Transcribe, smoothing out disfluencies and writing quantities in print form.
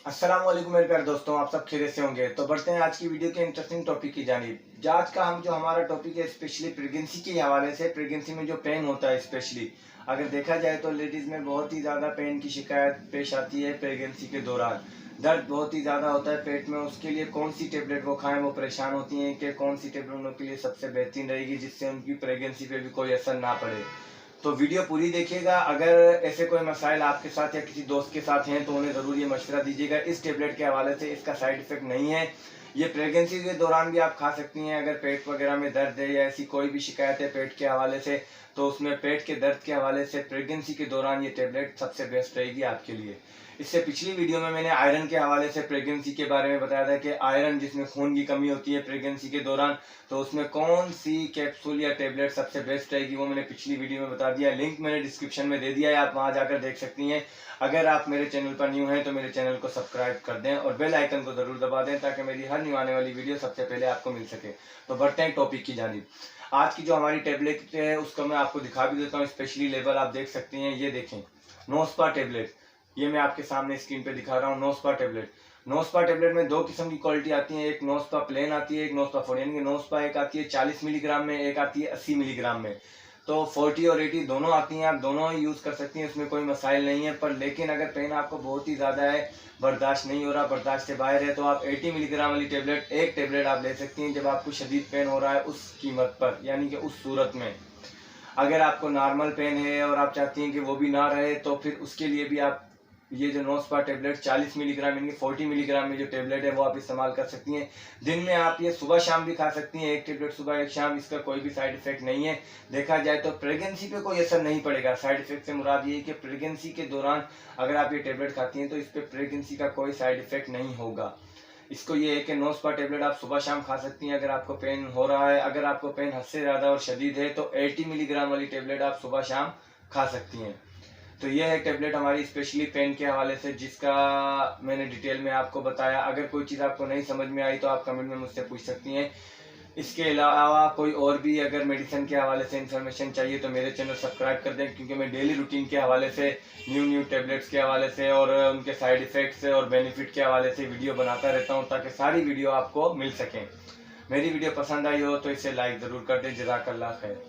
अस्सलाम वालेकुम मेरे प्यारे दोस्तों, आप सब खैरियत से होंगे। तो बढ़ते हैं आज की वीडियो के इंटरेस्टिंग टॉपिक की जानिब। आज का हमारा टॉपिक है स्पेशली प्रेगनेंसी के हवाले से। प्रेगनेंसी में जो पेन होता है, स्पेशली अगर देखा जाए तो लेडीज में बहुत ही ज़्यादा पेन की शिकायत पेश आती है। प्रेगनेंसी के दौरान दर्द बहुत ही ज़्यादा होता है पेट में। उसके लिए कौन सी टेबलेट वो खाएं, वो परेशान होती हैं कि कौन सी टेबलेट उनके लिए सबसे बेहतरीन रहेगी जिससे उनकी प्रेगनेंसी पे भी कोई असर ना पड़े। तो वीडियो पूरी देखिएगा। अगर ऐसे कोई मसाइल आपके साथ या किसी दोस्त के साथ हैं तो उन्हें ज़रूर ये मशवरा दीजिएगा। इस टेबलेट के हवाले से इसका साइड इफेक्ट नहीं है। ये प्रेगनेंसी के दौरान भी आप खा सकती हैं। अगर पेट वगैरह में दर्द है या ऐसी कोई भी शिकायत है पेट के हवाले से, तो उसमें पेट के दर्द के हवाले से प्रेगनेंसी के दौरान ये टेबलेट सबसे बेस्ट रहेगी आपके लिए। इससे पिछली वीडियो में मैंने आयरन के हवाले से प्रेगनेंसी के बारे में बताया था कि आयरन जिसमें खून की कमी होती है प्रेगनेंसी के दौरान, तो उसमें कौन सी कैप्सूल या टेबलेट सबसे बेस्ट रहेगी वो मैंने पिछली वीडियो में बता दिया। लिंक मैंने डिस्क्रिप्शन में दे दिया है, आप वहां जाकर देख सकती हैं। अगर आप मेरे चैनल पर न्यू हैं तो मेरे चैनल को सब्सक्राइब कर दें और बेल आइकन को जरूर दबा दें ताकि मेरी हर न्यू आने वाली वीडियो सबसे पहले आपको मिल सके। तो बढ़ते हैं टॉपिक की जानिब। आज की जो हमारी टेबलेट है उसको मैं आपको दिखा भी देता हूँ। स्पेशली लेबल आप देख सकती हैं, ये देखें, नोस्पा टेबलेट। ये मैं आपके सामने स्क्रीन पे दिखा रहा हूँ, नोस्पा टेबलेट। नोस्पा टेबलेट में दो किस्म की क्वालिटी आती है, एक नोस्पा प्लेन आती है, एक नोस्पा फोर्टी। यानी कि नोस्पा एक आती है 40 मिलीग्राम में, एक आती है 80 मिलीग्राम में। तो 40 और 80 दोनों आती हैं, आप दोनों ही यूज कर सकती हैं, उसमें कोई मसाइल नहीं है। पर लेकिन अगर पेन आपको बहुत ही ज्यादा है, बर्दाश्त नहीं हो रहा, बर्दाश्त से बाहर है, तो आप 80 मिलीग्राम वाली टेबलेट एक टेबलेट आप ले सकती हैं जब आपको शदीद पेन हो रहा है उस कीमत पर, यानी कि उस सूरत में। अगर आपको नॉर्मल पेन है और आप चाहती हैं कि वो भी ना रहे तो फिर उसके लिए भी आप ये जो नोस्पा टेबलेट 40 मिलीग्राम यानी 40 मिलीग्राम में जो टेबलेट है वो आप इस्तेमाल कर सकती हैं। दिन में आप ये सुबह शाम भी खा सकती हैं, एक टेबलेट सुबह एक शाम। इसका कोई भी साइड इफेक्ट नहीं है। देखा जाए तो प्रेगनेंसी पे कोई असर नहीं पड़ेगा। साइड इफेक्ट से मुराद ये है कि प्रेगनेंसी के दौरान अगर आप ये टेबलेट खाती हैं तो इस पर प्रेगनेंसी का कोई साइड इफेक्ट नहीं होगा। इसको ये है कि नोस्पा टेबलेट आप सुबह शाम खा सकती हैं अगर आपको पेन हो रहा है। अगर आपको पेन हद से ज़्यादा और शदीद है तो 80 मिलीग्राम वाली टेबलेट आप सुबह शाम खा सकती हैं। तो ये है टेबलेट हमारी स्पेशली पेन के हवाले से जिसका मैंने डिटेल में आपको बताया। अगर कोई चीज़ आपको नहीं समझ में आई तो आप कमेंट में मुझसे पूछ सकती हैं। इसके अलावा कोई और भी अगर मेडिसिन के हवाले से इंफॉर्मेशन चाहिए तो मेरे चैनल सब्सक्राइब कर दें, क्योंकि मैं डेली रूटीन के हवाले से, न्यू टेबलेट्स के हवाले से और उनके साइड इफेक्ट्स और बेनिफिट के हवाले से वीडियो बनाता रहता हूं ताकि सारी वीडियो आपको मिल सकें। मेरी वीडियो पसंद आई हो तो इसे लाइक ज़रूर कर दें। जज़ाकल्लाह खैर।